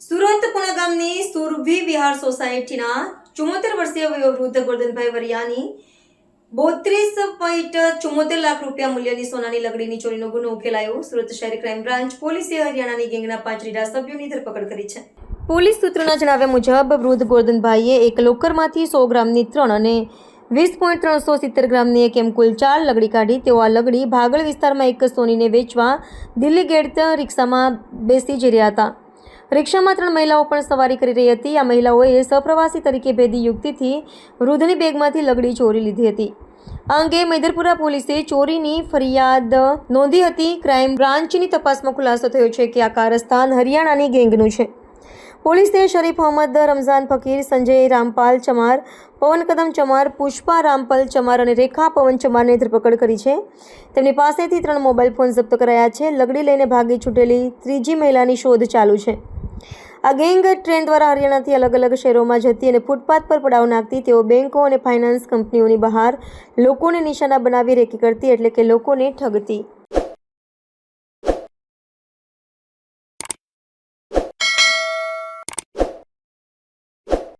સુરત પુણા ગામની સુરભી વિહાર સોસાયટીના 74 વર્ષીય વૃદ્ધ ગોરધનભાઈ વરિયાની 32.74 લાખ રૂપિયા મૂલ્યની સોનાની લગડીની ચોરીનો ગુનો ઉકેલાયો. સુરત શહેર ક્રાઇમ બ્રાન્ચ પોલીસે હરિયાણાની ગેંગના 5 રીઢા સભ્યોની ધરપકડ કરી છે. પોલીસ સૂત્રોના જણાવ્યા મુજબ વૃદ્ધ ગોરધનભાઈએ એક લોકરમાંથી 100 ગ્રામની 3 અને 20.370 ગ્રામની એક એમ કુલ 4 લગડી કાઢી. તેઓ આ લગડી ભાગળ વિસ્તારમાં એક સોનીને વેચવા દિલ્હી ગેટ રિક્ષામાં બેસી જઈ રહ્યા હતા. રિક્ષામાં 3 મહિલાઓ પણ સવારી કરી રહી હતી. આ મહિલાઓએ સહપ્રવાસી તરીકે ભેદી યુક્તિથી વૃદ્ધની બેગમાંથી લગડી ચોરી લીધી હતી. આ અંગે મૈદરપુરા પોલીસે ચોરીની ફરિયાદ નોંધી હતી. ક્રાઇમ બ્રાન્ચની તપાસમાં ખુલાસો થયો છે કે આ કારસ્તાન હરિયાણાની ગેંગનું છે. પોલીસે શરીફ મોહમ્મદ, રમઝાન ફકીર, સંજય રામપાલ ચમાર, પવન કદમ ચમાર, પુષ્પા રામપાલ ચમાર અને રેખા પવન ચમારની ધરપકડ કરી છે. તેમની પાસેથી 3 મોબાઈલ ફોન જપ્ત કરાયા છે. લગડી લઈને ભાગી છૂટેલી ત્રીજી મહિલાની શોધ ચાલુ છે. આ ગેંગ ટ્રેન દ્વારા હરિયાણાથી અલગ અલગ શહેરોમાં જતી અને ફૂટપાથ પર પડાવ નાખતી. તેઓ બેંકો અને ફાઇનાન્સ કંપનીઓની બહાર લોકોને નિશાના બનાવી રેકી કરતી, એટલે કે લોકોને ઠગતી.